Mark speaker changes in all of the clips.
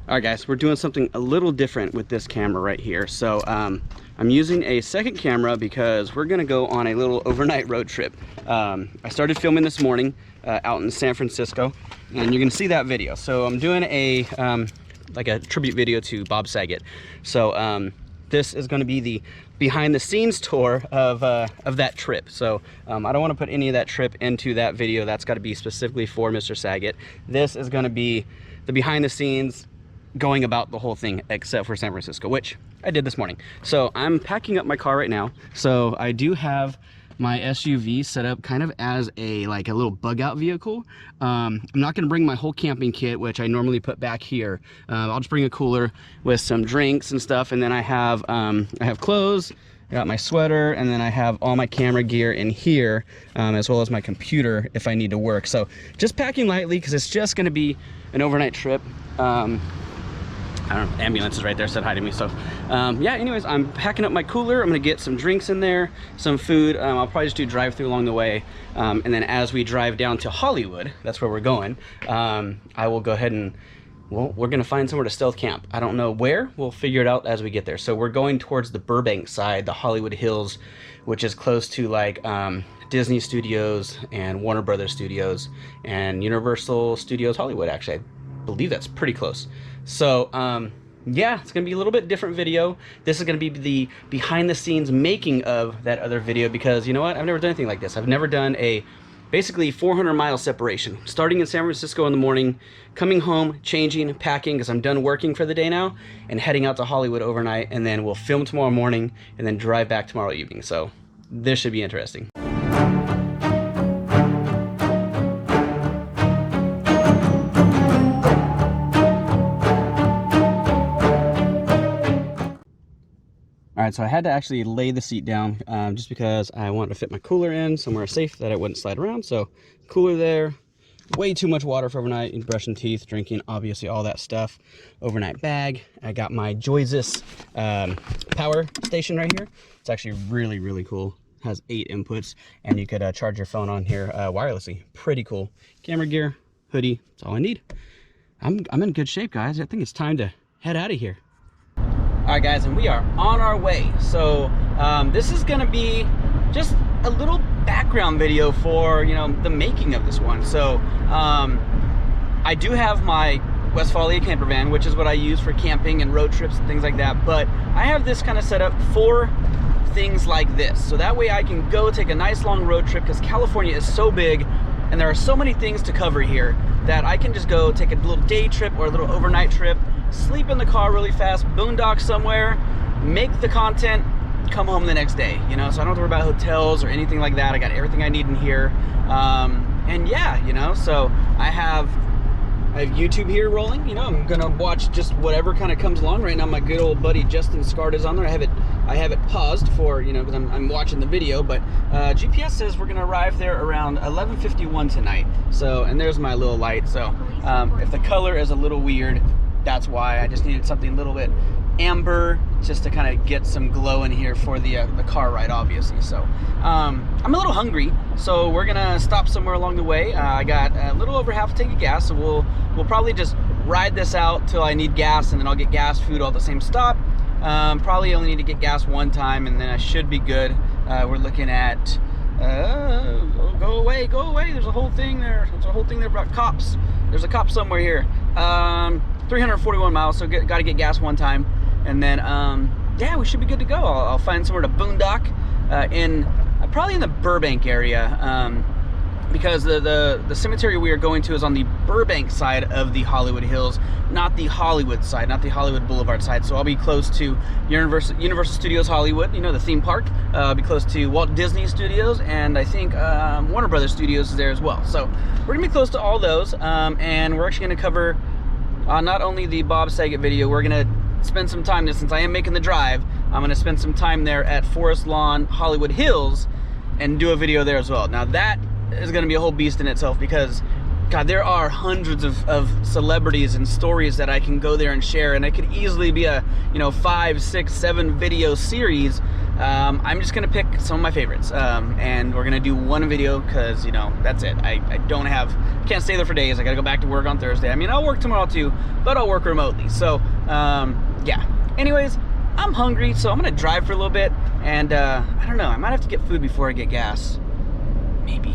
Speaker 1: All right, guys, we're doing something a little different with this camera right here. So I'm using a second camera because we're gonna go on a little overnight road trip. I started filming this morning out in San Francisco, and you're gonna see that video. So I'm doing a like a tribute video to Bob Saget. So this is gonna be the behind the scenes tour of that trip. So I don't wanna put any of that trip into that video. That's gotta be specifically for Mr. Saget. This is gonna be the behind the scenes, going about the whole thing except for San Francisco, which I did this morning. So I'm packing up my car right now. So I do have my SUV set up kind of as a little bug out vehicle. I'm not gonna bring my whole camping kit, which I normally put back here. I'll just bring a cooler with some drinks and stuff, and then I have clothes, I got my sweater, and then I have all my camera gear in here, as well as my computer if I need to work. So just packing lightly because it's just gonna be an overnight trip. I don't know, ambulance is right there, said hi to me. So yeah, anyways, I'm packing up my cooler. I'm gonna get some drinks in there, some food. I'll probably just do drive through along the way. And then as we drive down to Hollywood, that's where we're going, I will go ahead and, well, we're gonna find somewhere to stealth camp. I don't know where, we'll figure it out as we get there. So we're going towards the Burbank side, the Hollywood Hills, which is close to like Disney Studios and Warner Brothers Studios and Universal Studios Hollywood, actually. I believe that's pretty close. So yeah, it's gonna be a little bit different video. This is gonna be the behind the scenes making of that other video, because you know what, I've never done anything like this. I've never done a basically 400-mile separation, starting in San Francisco in the morning, coming home, changing, packing because I'm done working for the day now, and heading out to Hollywood overnight, and then we'll film tomorrow morning and then drive back tomorrow evening. So this should be interesting. All right, so I had to actually lay the seat down just because I wanted to fit my cooler in somewhere safe that it wouldn't slide around. So cooler there, way too much water for overnight, brushing teeth, drinking, obviously all that stuff. Overnight bag. I got my Joyzus power station right here. It's actually really, really cool. Has 8 inputs, and you could charge your phone on here wirelessly. Pretty cool. Camera gear, hoodie, that's all I need. I'm in good shape, guys. I think it's time to head out of here. All right, guys, and we are on our way. So this is gonna be just a little background video for, you know, the making of this one. So I do have my Westfalia camper van, which is what I use for camping and road trips and things like that. But I have this kind of set up for things like this. So that way I can go take a nice long road trip, because California is so big and there are so many things to cover here that I can just go take a little day trip or a little overnight trip, sleep in the car really fast, boondock somewhere, make the content, come home the next day, you know? So I don't have to worry about hotels or anything like that. I got everything I need in here. And yeah, you know, so I have YouTube here rolling. You know, I'm gonna watch just whatever kind of comes along. Right now my good old buddy Justin Scard is on there. I have it paused for, you know, because I'm watching the video, but GPS says we're gonna arrive there around 11:51 tonight. So, and there's my little light. So if the color is a little weird, that's why. I just needed something a little bit amber just to kind of get some glow in here for the car ride, obviously. So I'm a little hungry, so we're gonna stop somewhere along the way. I got a little over half a tank of gas, so we'll probably just ride this out till I need gas, and then I'll get gas, food, all at the same stop. Probably only need to get gas one time, and then I should be good. We're looking at go away, there's a whole thing there. There's a whole thing there about cops. There's a cop somewhere here. 341 miles, so got to get gas one time, and then yeah, we should be good to go. I'll find somewhere to boondock probably in the Burbank area, because the cemetery we are going to is on the Burbank side of the Hollywood Hills, not the Hollywood side, not the Hollywood Boulevard side. So I'll be close to Universal Studios Hollywood, you know, the theme park. I'll be close to Walt Disney Studios, and I think Warner Brothers Studios is there as well. So we're gonna be close to all those, and we're actually gonna cover not only the Bob Saget video, we're gonna spend some time there. Since I am making the drive, I'm gonna spend some time there at Forest Lawn Hollywood Hills and do a video there as well. Now that is gonna be a whole beast in itself, because God, there are hundreds of celebrities and stories that I can go there and share, and it could easily be a, you know, 5, 6, 7 video series. I'm just gonna pick some of my favorites, and we're gonna do one video because, you know, that's it. I can't stay there for days. I gotta go back to work on Thursday. I mean, I'll work tomorrow too, but I'll work remotely. So yeah. Anyways, I'm hungry, so I'm gonna drive for a little bit, and I don't know, I might have to get food before I get gas. Maybe.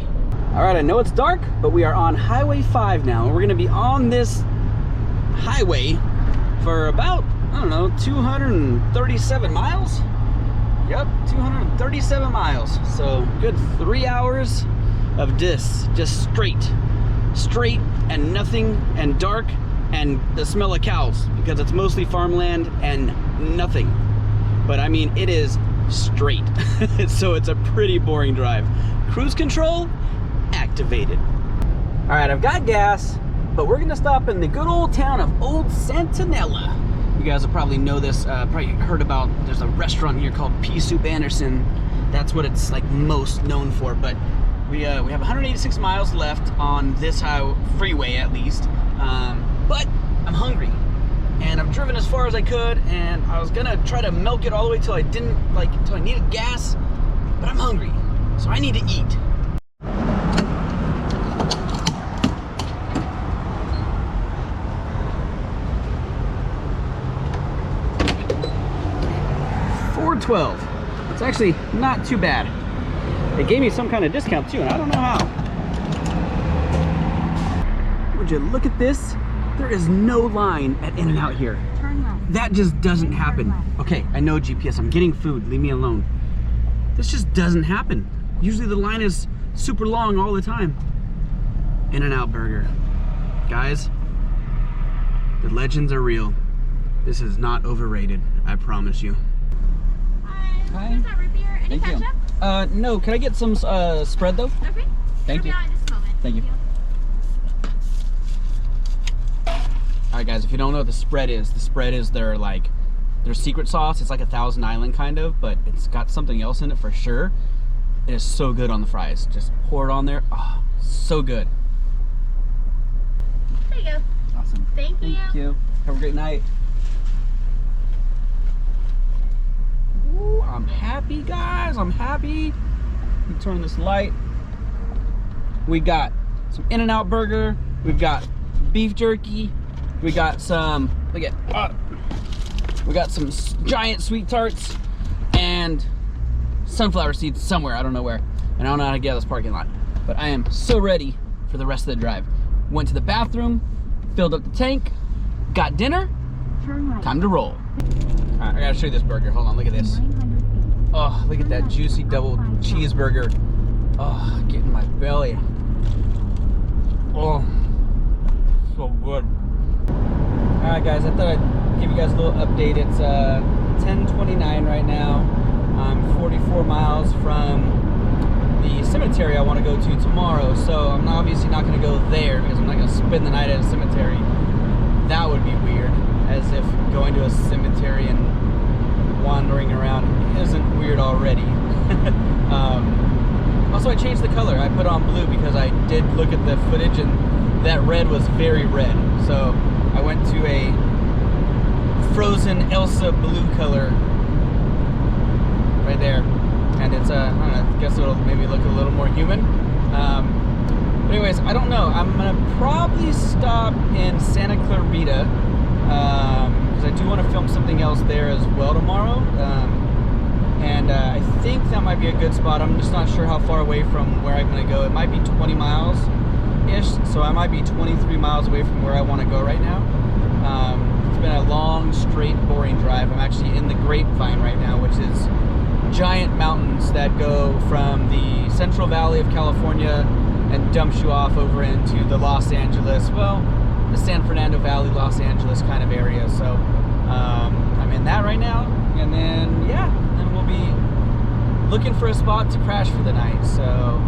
Speaker 1: All right, I know it's dark, but we are on Highway 5 now, and we're gonna be on this highway for about, I don't know, 237 miles? Yep, 237 miles. So good 3 hours of this, just straight and nothing and dark and the smell of cows, because it's mostly farmland and nothing. But I mean, it is straight. So it's a pretty boring drive. Cruise control activated. All right, I've got gas, but we're gonna stop in the good old town of Old Santinella. You guys will probably know this, probably heard about, there's a restaurant here called Pea Soup Anderson. That's what it's like most known for. But we have 186 miles left on this freeway at least. But I'm hungry, and I've driven as far as I could, and I was gonna try to milk it all the way till I needed gas, but I'm hungry, so I need to eat. $4.12. It's actually not too bad. They gave me some kind of discount too, and I don't know how. Would you look at this? There is no line at In-N-Out here.
Speaker 2: Turn left.
Speaker 1: That just doesn't happen. Okay, I know GPS, I'm getting food, leave me alone. This just doesn't happen. Usually the line is super long all the time. In-N-Out burger. Guys, the legends are real. This is not overrated, I promise you.
Speaker 2: Hi. Is that root beer? Any
Speaker 1: Thank
Speaker 2: ketchup?
Speaker 1: you. No, can I get some spread though?
Speaker 2: Okay.
Speaker 1: Thank you.
Speaker 2: It'll be on in just a moment.
Speaker 1: Thank you. Alright guys, if you don't know what the spread is their secret sauce. It's like a Thousand Island kind of, but it's got something else in it for sure. It is so good on the fries. Just pour it on there. Oh, so good.
Speaker 2: There you go.
Speaker 1: Awesome.
Speaker 2: Thank you.
Speaker 1: Thank you. Have a great night. Ooh, I'm happy, guys. I'm happy. Let me turn this light. We got some In-N-Out burger. We've got beef jerky. We got some, look at, we got some giant sweet tarts and sunflower seeds somewhere. I don't know where. And I don't know how to get out of this parking lot. But I am so ready for the rest of the drive. Went to the bathroom, filled up the tank, got dinner. Time to roll. All right, I gotta show you this burger. Hold on, look at this. Oh, look at that juicy double cheeseburger. Oh, get in my belly. Oh, so good. All right, guys, I thought I'd give you guys a little update. It's 10:29 right now. I'm 44 miles from the cemetery I want to go to tomorrow, so I'm obviously not going to go there because I'm not going to spend the night at a cemetery. That would be weird, as if going to a cemetery and wandering around isn't weird already. Also, I changed the color. I put on blue because I did look at the footage and that red was very red. So I went to a frozen Elsa blue color right there. And it's, I don't know, I guess it'll maybe look a little more human. But anyways, I don't know. I'm gonna probably stop in Santa Clarita because I do want to film something else there as well tomorrow. And I think that might be a good spot. I'm just not sure how far away from where I'm gonna go. It might be 20 miles-ish, so I might be 23 miles away from where I want to go right now. It's been a long, straight, boring drive. I'm actually in the Grapevine right now, which is giant mountains that go from the Central Valley of California and dumps you off over into the Los Angeles, well, the San Fernando Valley, Los Angeles kind of area. So I'm in that right now, and then yeah, then we'll be looking for a spot to crash for the night. So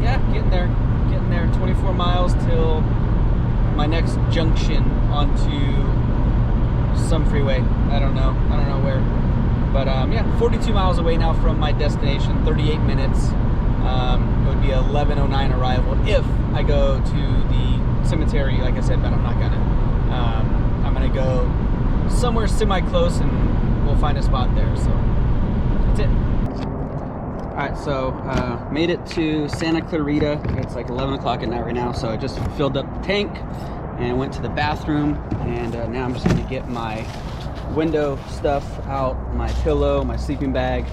Speaker 1: yeah, getting there 24 miles till my next junction onto some freeway. I don't know where, but yeah, 42 miles away now from my destination, 38 minutes. It would be 11:09 arrival if I go to the cemetery, like I said, but I'm not gonna. I'm gonna go somewhere semi-close and we'll find a spot there, so that's it. Alright, so made it to Santa Clarita. It's like 11 o'clock at night right now, so I just filled up the tank and went to the bathroom, and now I'm just gonna get my window stuff out, my pillow, my sleeping bag,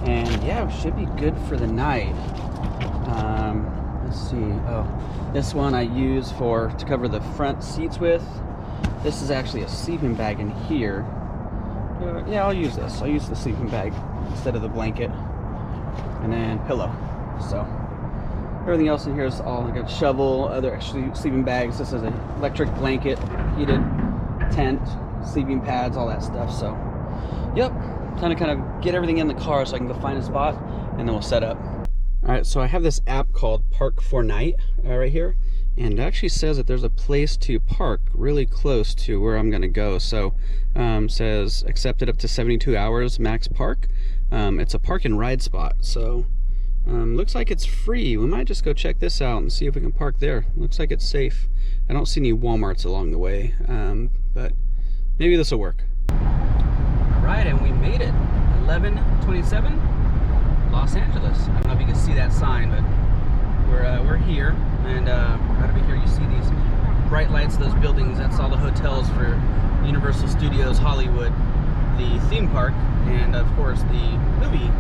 Speaker 1: and yeah, it should be good for the night. Let's see. Oh, this one I use to cover the front seats with. This is actually a sleeping bag in here. Yeah, I'll use this. I'll use the sleeping bag instead of the blanket, and then pillow. So everything else in here is all like a shovel, other actually sleeping bags. This is an electric blanket, heated tent, sleeping pads, all that stuff. So yep, trying to kind of get everything in the car so I can go find a spot and then we'll set up. All right, so I have this app called Park for Night right here, and it actually says that there's a place to park really close to where I'm gonna go. So says accepted up to 72 hours max park. It's a park and ride spot, so looks like it's free. We might just go check this out and see if we can park there. Looks like it's safe. I don't see any Walmarts along the way, but maybe this will work. All right, and we made it. 11:27, Los Angeles. I don't know if you can see that sign, but we're here, and right over here you see these bright lights, those buildings. That's all the hotels for Universal Studios Hollywood, the theme park, and of course the movie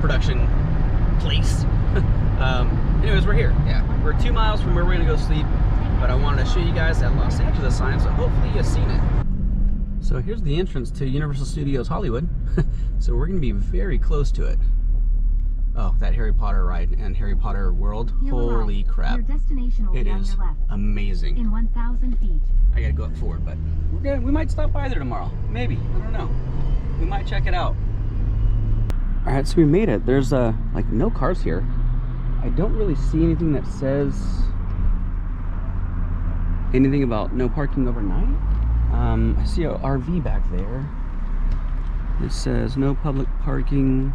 Speaker 1: production place. Anyways, we're here. Yeah, we're 2 miles from where we're gonna go sleep, but I wanted to show you guys that Los Angeles sign, so hopefully you've seen it. So here's the entrance to Universal Studios Hollywood. So we're gonna be very close to it. Oh, that Harry Potter ride and Harry Potter World. Holy crap.
Speaker 2: Your destination will
Speaker 1: it
Speaker 2: be on
Speaker 1: is
Speaker 2: your left.
Speaker 1: amazing.
Speaker 2: In 1,000 feet.
Speaker 1: I gotta go up forward, but we might stop by there tomorrow. Maybe, I don't know. We might check it out. All right, so we made it. There's like no cars here. I don't really see anything that says anything about no parking overnight. I see a RV back there. It says no public parking,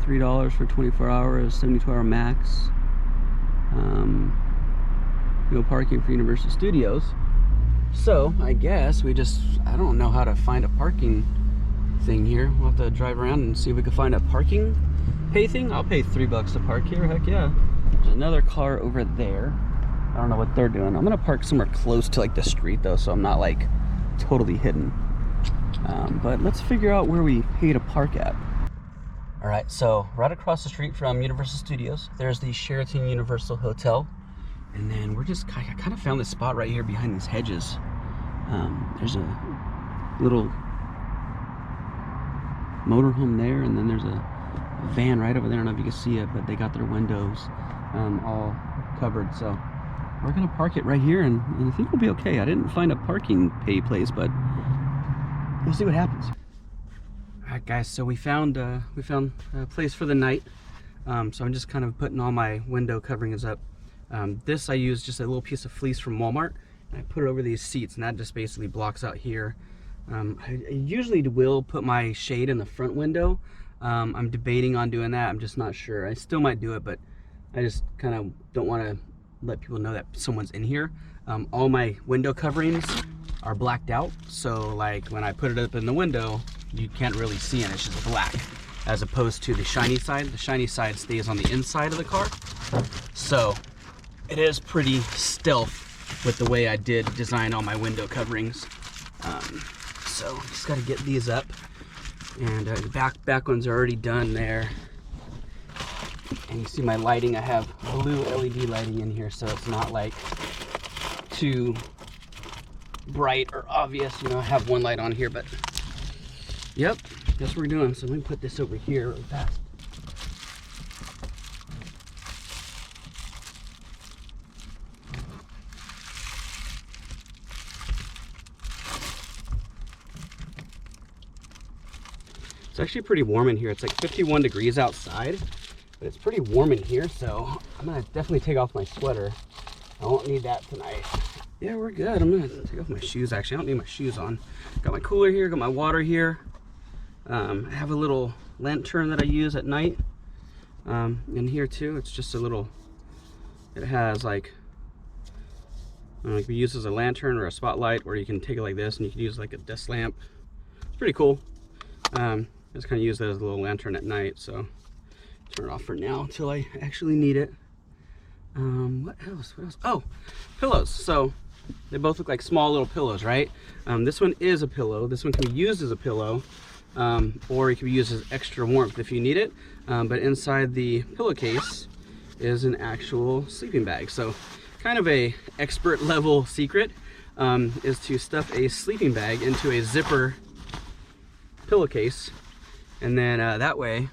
Speaker 1: $3 for 24 hours, 72-hour max. No parking for Universal Studios. So I guess I don't know how to find a parking thing here. We'll have to drive around and see if we can find a parking pay thing. I'll pay $3 to park here, heck yeah. There's another car over there. I don't know what they're doing. I'm gonna park somewhere close to like the street though, so I'm not like totally hidden. But let's figure out where we pay to park at. All right, so right across the street from Universal Studios, there's the Sheraton Universal Hotel. And then I kind of found this spot right here behind these hedges. There's a little motorhome there, and then there's a van right over there. I don't know if you can see it, but they got their windows all covered. So we're gonna park it right here, and I think we'll be okay. I didn't find a parking pay place, but we'll see what happens. All right, guys, so we found a place for the night. So I'm just kind of putting all my window coverings up. This I use just a little piece of fleece from Walmart, and I put it over these seats, and that just basically blocks out here. I usually will put my shade in the front window. I'm debating on doing that. I'm just not sure. I still might do it, but I just kind of don't want to let people know that someone's in here. All my window coverings are blacked out, so like when I put it up in the window, you can't really see it. It's just black, as opposed to the shiny side. The shiny side stays on the inside of the car, so it is pretty stealth with the way I did design all my window coverings. So just got to get these up, and the back ones are already done there. And you see my lighting, I have blue LED lighting in here, so it's not like too bright or obvious. You know, I have one light on here, but yep, that's what we're doing. So let me put this over here really fast. It's actually pretty warm in here. It's like 51 degrees outside, but it's pretty warm in here, so I'm gonna definitely take off my sweater. I won't need that tonight. Yeah, we're good. I'm gonna take off my shoes. Actually, I don't need my shoes on. Got my cooler here, got my water here. I have a little lantern that I use at night. In here too, it's just a little, it has like, it can be used as a lantern or a spotlight, or you can take it like this and you can use like a desk lamp. It's pretty cool. Just kind of use it as a little lantern at night, so turn it off for now until I actually need it. What else? Oh, pillows. So they both look like small little pillows, right? This one is a pillow. This one can be used as a pillow, or it can be used as extra warmth if you need it. But inside the pillowcase is an actual sleeping bag. So kind of a expert level secret is to stuff a sleeping bag into a zipper pillowcase, and then that way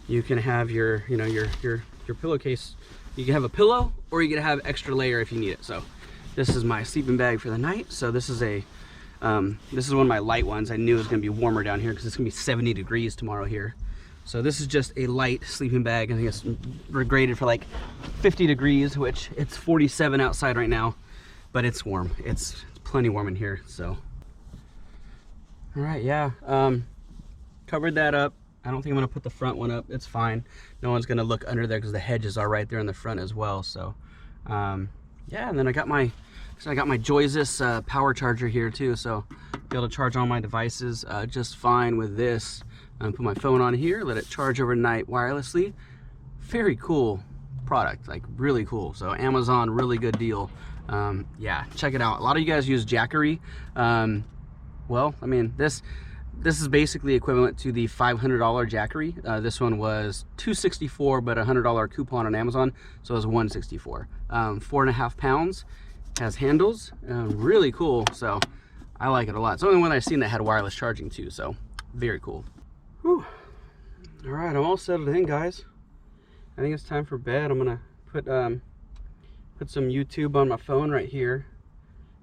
Speaker 1: you can have your, you know, your pillowcase. You can have a pillow, or you can have extra layer if you need it. So this is my sleeping bag for the night. So this is a this is one of my light ones. I knew it was gonna be warmer down here because it's gonna be 70 degrees tomorrow here. So this is just a light sleeping bag. I think it's rated for like 50 degrees, which it's 47 outside right now, but it's warm. It's plenty warm in here. So all right, yeah, covered that up. I don't think I'm gonna put the front one up. It's fine. No one's gonna look under there because the hedges are right there in the front as well. So yeah, and then I got my Joyzus power charger here too, so be able to charge all my devices just fine with this. Put my phone on here, let it charge overnight wirelessly. Very cool product, like really cool. So Amazon, really good deal. Yeah, check it out. A lot of you guys use Jackery. Well, I mean, this is basically equivalent to the $500 Jackery. This one was $264, but a $100 coupon on Amazon, so it was $164. 4.5 pounds, has handles, really cool. So I like it a lot. It's the only one I've seen that had wireless charging too, so very cool. Whew. All right, I'm all settled in, guys. I think it's time for bed. I'm gonna put some YouTube on my phone right here.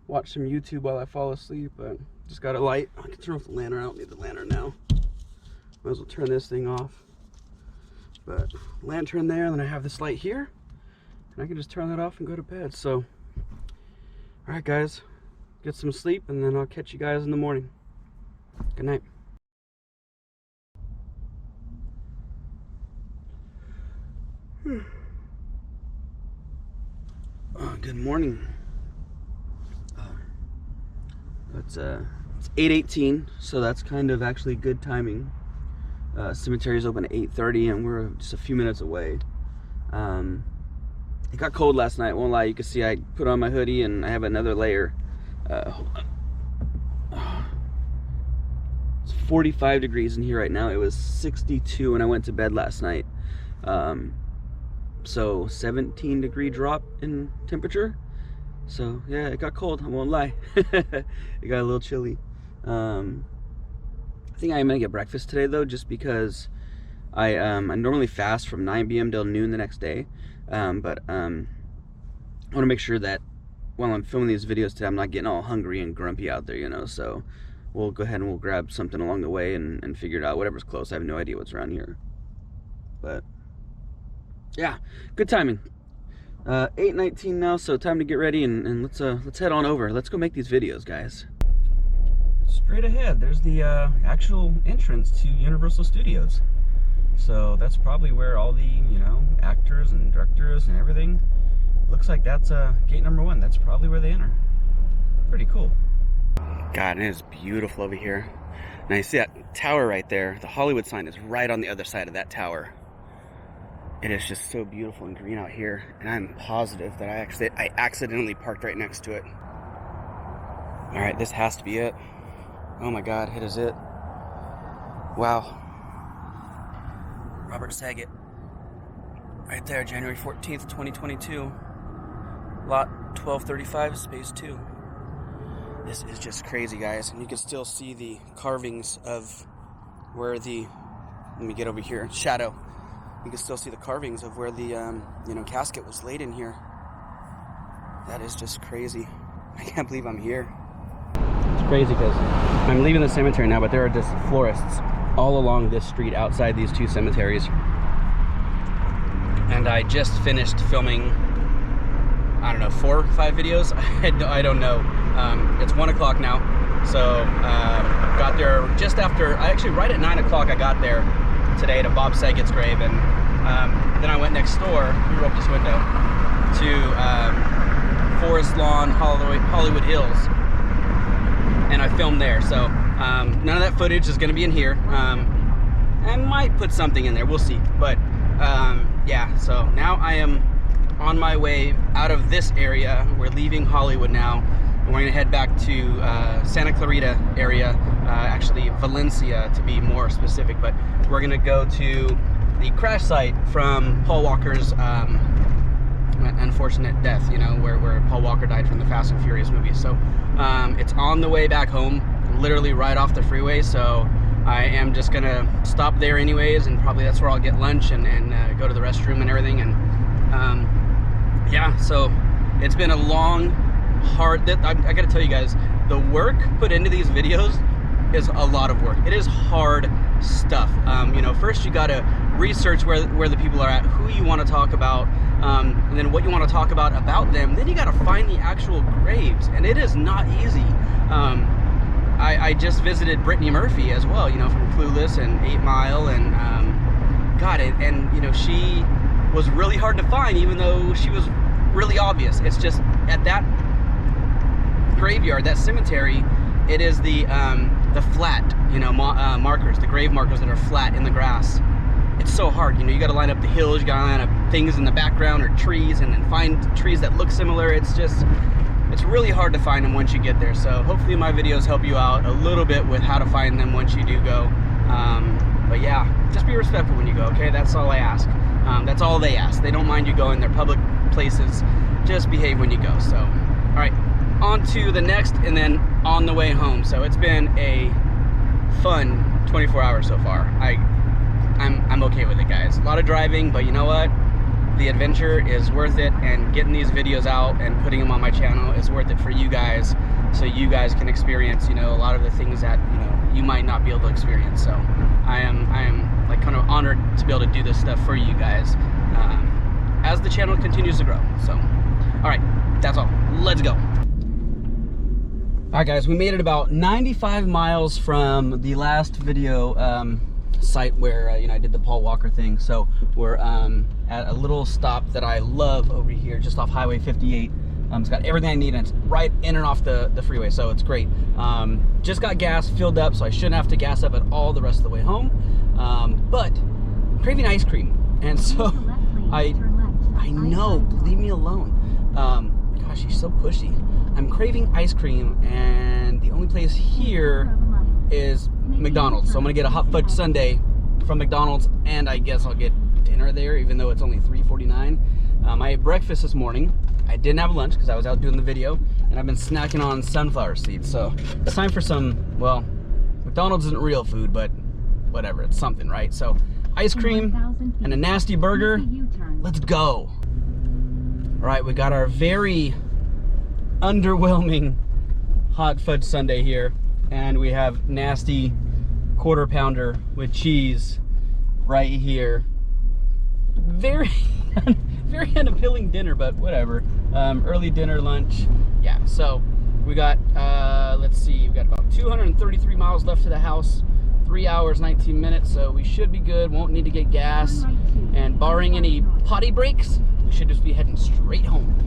Speaker 1: Watch some YouTube while I fall asleep, but just got a light. I can turn off the lantern. I don't need the lantern now. Might as well turn this thing off. But lantern there, and then I have this light here, and I can just turn that off and go to bed. So, all right, guys, get some sleep, and then I'll catch you guys in the morning. Good night. Good morning. It's 8:18, so that's kind of actually good timing. Cemetery is open at 8:30, and we're just a few minutes away. It got cold last night, won't lie. You can see I put on my hoodie and I have another layer. Hold on. It's 45 degrees in here right now. It was 62 when I went to bed last night. So 17 degree drop in temperature. So yeah, it got cold, I won't lie. It got a little chilly. I think I'm gonna get breakfast today though, just because I normally fast from 9 p.m. till noon the next day. But I want to make sure that while I'm filming these videos today, I'm not getting all hungry and grumpy out there, you know. So we'll go ahead and we'll grab something along the way and figure it out, whatever's close. I have no idea what's around here, but yeah, good timing. 8:19 now, so time to get ready and let's head on over. Let's go make these videos, guys. Straight ahead, there's the actual entrance to Universal Studios. So that's probably where all the, you know, actors and directors and everything. Looks like that's gate number 1. That's probably where they enter. Pretty cool. God, it is beautiful over here. Now you see that tower right there. The Hollywood sign is right on the other side of that tower. It is just so beautiful and green out here, and I'm positive that I accidentally parked right next to it. All right, this has to be it. Oh my God, it is it. Wow. Robert Saget. Right there, January 14th, 2022. Lot 1235, space 2. This is just crazy, guys. And you can still see the carvings of where the, let me get over here, shadow. You can still see the carvings of where the, you know, casket was laid in here. That is just crazy. I can't believe I'm here. It's crazy because I'm leaving the cemetery now, but there are just florists all along this street outside these two cemeteries. And I just finished filming, I don't know, 4 or 5 videos. I don't know. It's 1 o'clock now. So got there just after, actually right at 9 o'clock I got there today to Bob Saget's grave, and Then I went next door, we were up this window, to Forest Lawn, Hollywood Hills, and I filmed there. So none of that footage is going to be in here. I might put something in there, we'll see. But yeah, so now I am on my way out of this area. We're leaving Hollywood now, and we're gonna head back to Santa Clarita area, actually Valencia to be more specific, but we're gonna go to the crash site from Paul Walker's unfortunate death, you know, where Paul Walker died from the Fast and Furious movies. So it's on the way back home, literally right off the freeway, so I am just gonna stop there anyways, and probably that's where I'll get lunch and go to the restroom and everything. And yeah, so it's been a long, hard, I gotta tell you guys, the work put into these videos is a lot of work. It is hard stuff. You know, first you gotta research where the people are at, who you want to talk about, and then what you want to talk about them. Then you gotta find the actual graves, and it is not easy. I just visited Brittany Murphy as well, you know, from Clueless and 8 Mile, and God, and you know, she was really hard to find, even though she was really obvious. It's just at that graveyard, that cemetery, it is the flat, you know, markers, the grave markers that are flat in the grass. It's so hard, you know, you got to line up the hills, you got to line up things in the background or trees, and then find trees that look similar. It's really hard to find them once you get there. So hopefully my videos help you out a little bit with how to find them once you do go. But yeah, just be respectful when you go, okay? That's all I ask. That's all they ask. They don't mind you going. They're public places. Just behave when you go. So, all right, on to the next, and then on the way home. So it's been a fun 24 hours so far. I'm okay with it, guys. A lot of driving, but you know what? The adventure is worth it, and getting these videos out and putting them on my channel is worth it for you guys, so you guys can experience, you know, a lot of the things that, you know, you might not be able to experience. So I am like kind of honored to be able to do this stuff for you guys as the channel continues to grow. So all right, that's all. Let's go. All right, guys, we made it about 95 miles from the last video site where you know, I did the Paul Walker thing. So we're at a little stop that I love over here, just off Highway 58. It's got everything I need, and it's right in and off the freeway, so it's great. Just got gas filled up, so I shouldn't have to gas up at all the rest of the way home. But I'm craving ice cream, and so I know, leave me alone. Gosh, she's so pushy. I'm craving ice cream, and the only place here is McDonald's. So I'm gonna get a hot fudge sundae from McDonald's, and I guess I'll get dinner there, even though it's only $3.49. I ate breakfast this morning. I didn't have lunch because I was out doing the video, and I've been snacking on sunflower seeds. So it's time for some, well, McDonald's isn't real food, but whatever, it's something, right? So ice cream and a nasty burger. Let's go. All right, we got our very underwhelming hot fudge sundae here, and we have nasty quarter pounder with cheese right here. Very very unappealing dinner, but whatever. Early dinner, lunch. Yeah, so we got let's see, we got about 233 miles left to the house, 3 hours 19 minutes, so we should be good. Won't need to get gas, and barring any potty breaks, we should just be heading straight home.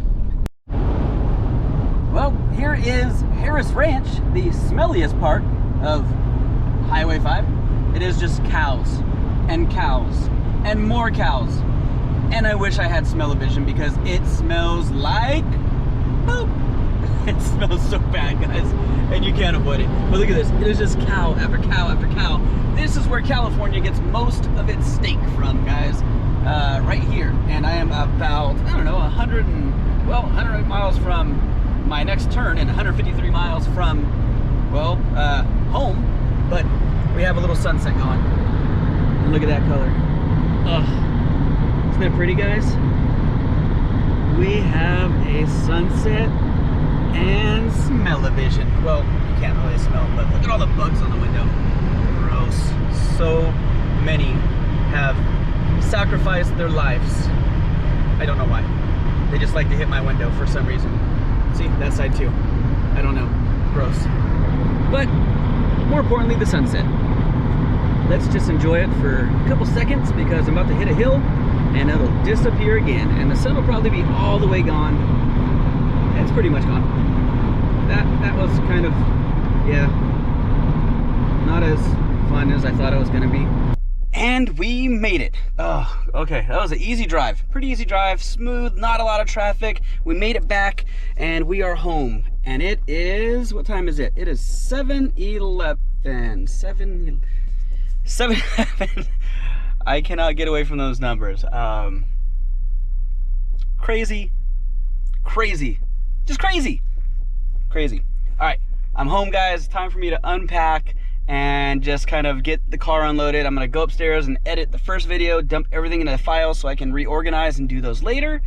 Speaker 1: Well, here is Harris Ranch, the smelliest part of Highway 5. It is just cows and cows and more cows. And I wish I had smell-o-vision, because it smells like poop. It smells so bad, guys, and you can't avoid it. But look at this. It is just cow after cow after cow. This is where California gets most of its steak from, guys. Right here. And I am about, I don't know, 100 miles from my next turn, and 153 miles from, well, home. But we have a little sunset going. And look at that color. Ugh. Isn't that pretty, guys? We have a sunset and smell-o-vision. Well, you can't really smell, but look at all the bugs on the window. Gross. So many have sacrificed their lives. I don't know why. They just like to hit my window for some reason. See, that side too. I don't know. Gross. But more importantly, the sunset. Let's just enjoy it for a couple seconds, because I'm about to hit a hill, and it'll disappear again, and the sun will probably be all the way gone. It's pretty much gone. That was kind of, yeah, not as fun as I thought it was gonna be. And we made it. Oh, okay, that was an easy drive. Pretty easy drive, smooth, not a lot of traffic. We made it back, and we are home. And it is, what time is it? It is 7:11. 7:11. I cannot get away from those numbers. Crazy, just crazy. All right, I'm home, guys. Time for me to unpack and just kind of get the car unloaded. I'm gonna go upstairs and edit the first video, dump everything into the file so I can reorganize and do those later.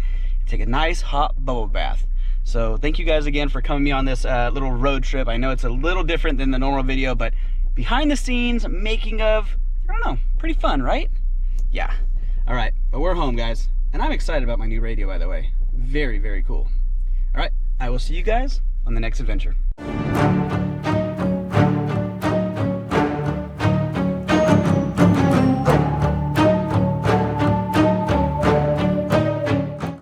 Speaker 1: Take a nice hot bubble bath. So thank you guys again for coming me on this little road trip. I know it's a little different than the normal video, but behind the scenes, making of, I don't know, pretty fun, right? Yeah. All right, but we're home, guys. And I'm excited about my new radio, by the way. Very, very cool. All right, I will see you guys on the next adventure.